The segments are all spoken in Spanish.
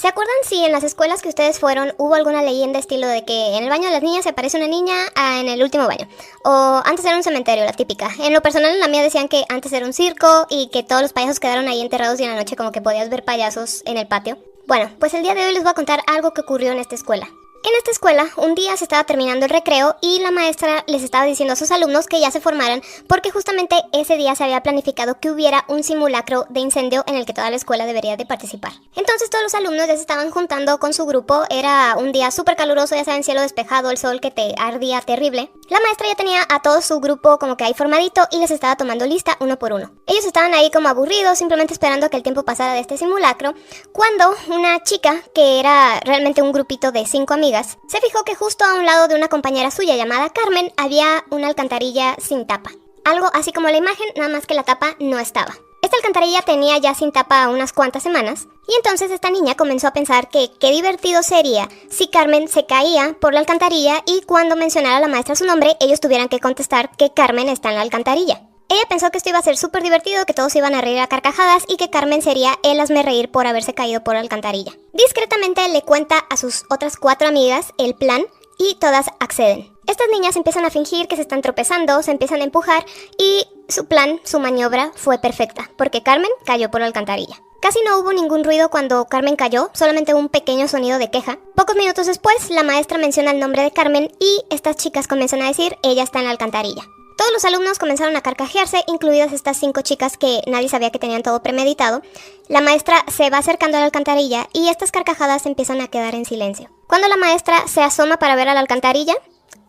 ¿Se acuerdan si en las escuelas que ustedes fueron hubo alguna leyenda estilo de que en el baño de las niñas se aparece una niña en el último baño? O antes era un cementerio, la típica. En lo personal en la mía decían que antes era un circo y que todos los payasos quedaron ahí enterrados y en la noche como que podías ver payasos en el patio. Bueno, pues el día de hoy les voy a contar algo que ocurrió en esta escuela. En esta escuela, un día se estaba terminando el recreo y la maestra les estaba diciendo a sus alumnos que ya se formaran porque justamente ese día se había planificado que hubiera un simulacro de incendio en el que toda la escuela debería de participar. Entonces todos los alumnos ya se estaban juntando con su grupo, era un día súper caluroso, ya saben, cielo despejado, el sol que te ardía terrible. La maestra ya tenía a todo su grupo como que ahí formadito y les estaba tomando lista uno por uno. Ellos estaban ahí como aburridos, simplemente esperando a que el tiempo pasara de este simulacro, cuando una chica, que era realmente un grupito de 5 amigas, se fijó que justo a un lado de una compañera suya llamada Carmen había una alcantarilla sin tapa. Algo así como la imagen, nada más que la tapa no estaba. Esta alcantarilla tenía ya sin tapa unas cuantas semanas, y entonces esta niña comenzó a pensar que qué divertido sería si Carmen se caía por la alcantarilla y cuando mencionara a la maestra su nombre, ellos tuvieran que contestar que Carmen está en la alcantarilla. Ella pensó que esto iba a ser súper divertido, que todos se iban a reír a carcajadas y que Carmen sería el hazmerreír por haberse caído por la alcantarilla. Discretamente le cuenta a sus otras 4 amigas el plan y todas acceden. Estas niñas empiezan a fingir que se están tropezando, se empiezan a empujar y su plan, su maniobra fue perfecta, porque Carmen cayó por la alcantarilla. Casi no hubo ningún ruido cuando Carmen cayó, solamente un pequeño sonido de queja. Pocos minutos después, la maestra menciona el nombre de Carmen y estas chicas comienzan a decir, ella está en la alcantarilla. Todos los alumnos comenzaron a carcajearse, incluidas estas 5 chicas que nadie sabía que tenían todo premeditado. La maestra se va acercando a la alcantarilla y estas carcajadas empiezan a quedar en silencio. Cuando la maestra se asoma para ver a la alcantarilla,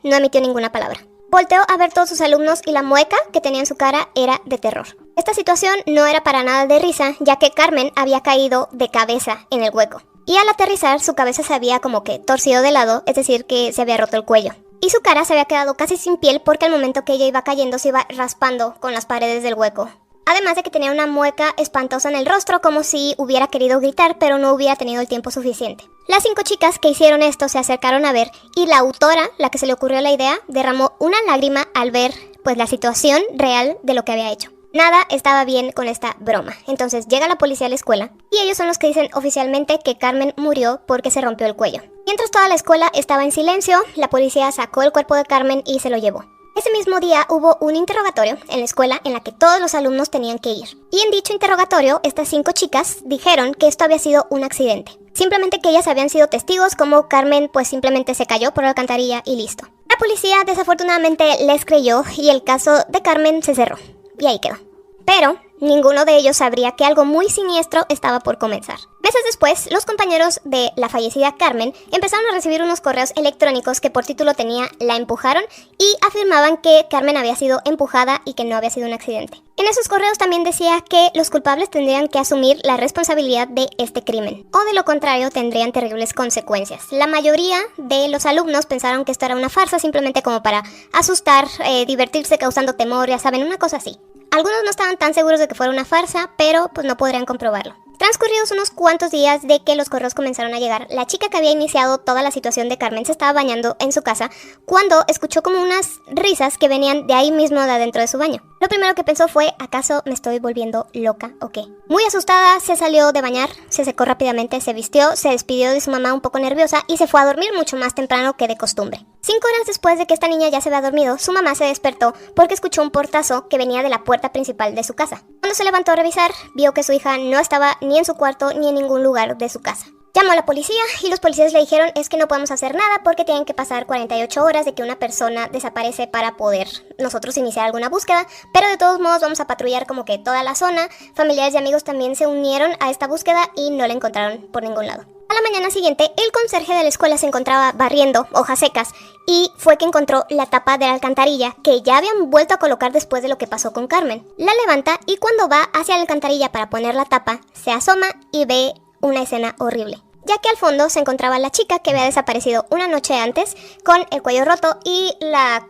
no emitió ninguna palabra. Volteó a ver todos sus alumnos y la mueca que tenía en su cara era de terror. Esta situación no era para nada de risa, ya que Carmen había caído de cabeza en el hueco. Y al aterrizar, su cabeza se había como que torcido de lado, es decir, que se había roto el cuello. Y su cara se había quedado casi sin piel porque al momento que ella iba cayendo se iba raspando con las paredes del hueco. Además de que tenía una mueca espantosa en el rostro como si hubiera querido gritar pero no hubiera tenido el tiempo suficiente. Las 5 chicas que hicieron esto se acercaron a ver y la autora, la que se le ocurrió la idea, derramó una lágrima al ver pues la situación real de lo que había hecho. Nada estaba bien con esta broma. Entonces llega la policía a la escuela y ellos son los que dicen oficialmente que Carmen murió porque se rompió el cuello. Mientras toda la escuela estaba en silencio, la policía sacó el cuerpo de Carmen y se lo llevó. Ese mismo día hubo un interrogatorio en la escuela en la que todos los alumnos tenían que ir. Y en dicho interrogatorio, estas 5 chicas dijeron que esto había sido un accidente. Simplemente que ellas habían sido testigos como Carmen pues simplemente se cayó por la alcantarilla y listo. La policía desafortunadamente les creyó y el caso de Carmen se cerró. Y ahí quedó. Pero ninguno de ellos sabría que algo muy siniestro estaba por comenzar. Meses después, los compañeros de la fallecida Carmen empezaron a recibir unos correos electrónicos que por título tenía "La empujaron" y afirmaban que Carmen había sido empujada y que no había sido un accidente. En esos correos también decía que los culpables tendrían que asumir la responsabilidad de este crimen, o de lo contrario tendrían terribles consecuencias. La mayoría de los alumnos pensaron que esto era una farsa simplemente como para asustar, divertirse causando temor, ya saben, una cosa así. Algunos no estaban tan seguros de que fuera una farsa, pero pues no podrían comprobarlo. Transcurridos unos cuantos días de que los correos comenzaron a llegar, la chica que había iniciado toda la situación de Carmen se estaba bañando en su casa cuando escuchó como unas risas que venían de ahí mismo de adentro de su baño. Lo primero que pensó fue, ¿acaso me estoy volviendo loca o qué? Muy asustada, se salió de bañar, se secó rápidamente, se vistió, se despidió de su mamá un poco nerviosa y se fue a dormir mucho más temprano que de costumbre. 5 horas después de que esta niña ya se había dormido, su mamá se despertó porque escuchó un portazo que venía de la puerta principal de su casa. Cuando se levantó a revisar, vio que su hija no estaba ni en su cuarto ni en ningún lugar de su casa. Llamó a la policía y los policías le dijeron es que no podemos hacer nada porque tienen que pasar 48 horas de que una persona desaparece para poder nosotros iniciar alguna búsqueda, pero de todos modos vamos a patrullar como que toda la zona. Familiares y amigos también se unieron a esta búsqueda y no la encontraron por ningún lado. A la mañana siguiente, el conserje de la escuela se encontraba barriendo hojas secas y fue que encontró la tapa de la alcantarilla que ya habían vuelto a colocar después de lo que pasó con Carmen. La levanta y cuando va hacia la alcantarilla para poner la tapa, se asoma y ve una escena horrible, ya que al fondo se encontraba la chica que había desaparecido una noche antes con el cuello roto y la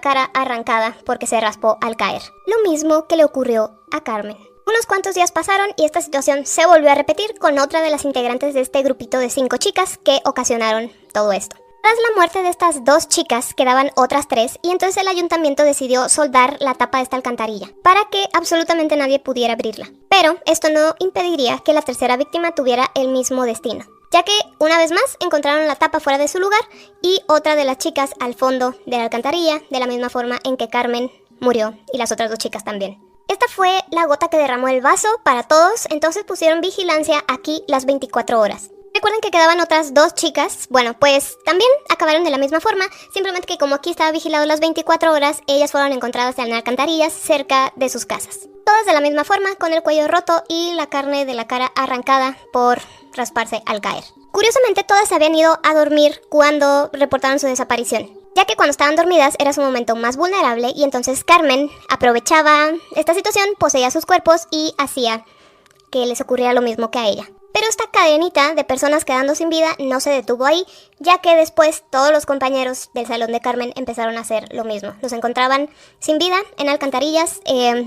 cara arrancada porque se raspó al caer. Lo mismo que le ocurrió a Carmen. Unos cuantos días pasaron y esta situación se volvió a repetir con otra de las integrantes de este grupito de 5 chicas que ocasionaron todo esto. Tras la muerte de estas 2 chicas quedaban otras 3 y entonces el ayuntamiento decidió soldar la tapa de esta alcantarilla para que absolutamente nadie pudiera abrirla. Pero esto no impediría que la tercera víctima tuviera el mismo destino. ya que una vez más encontraron la tapa fuera de su lugar y otra de las chicas al fondo de la alcantarilla, de la misma forma en que Carmen murió y las otras 2 chicas también. Esta fue la gota que derramó el vaso para todos, entonces pusieron vigilancia aquí las 24 horas. Recuerden que quedaban otras 2 chicas, bueno, pues también acabaron de la misma forma, simplemente que como aquí estaba vigilado las 24 horas, ellas fueron encontradas en alcantarillas cerca de sus casas. Todas de la misma forma, con el cuello roto y la carne de la cara arrancada por rasparse al caer. Curiosamente, todas se habían ido a dormir cuando reportaron su desaparición, ya que cuando estaban dormidas era su momento más vulnerable y entonces Carmen aprovechaba esta situación, poseía sus cuerpos y hacía que les ocurriera lo mismo que a ella. Pero esta cadenita de personas quedando sin vida no se detuvo ahí, ya que después todos los compañeros del salón de Carmen empezaron a hacer lo mismo. Los encontraban sin vida, en alcantarillas,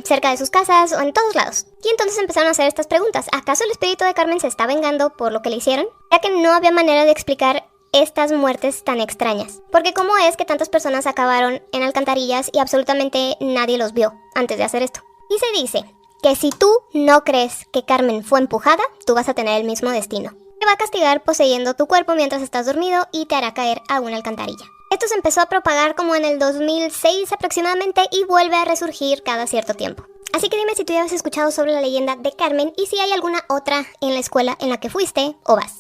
cerca de sus casas o en todos lados. Y entonces empezaron a hacer estas preguntas. ¿Acaso el espíritu de Carmen se está vengando por lo que le hicieron? Ya que no había manera de explicar estas muertes tan extrañas. Porque ¿cómo es que tantas personas acabaron en alcantarillas y absolutamente nadie los vio antes de hacer esto? Y se dice que si tú no crees que Carmen fue empujada, tú vas a tener el mismo destino. Te va a castigar poseyendo tu cuerpo mientras estás dormido y te hará caer a una alcantarilla. Esto se empezó a propagar como en el 2006 aproximadamente y vuelve a resurgir cada cierto tiempo. Así que dime si tú ya has escuchado sobre la leyenda de Carmen y si hay alguna otra en la escuela en la que fuiste o vas.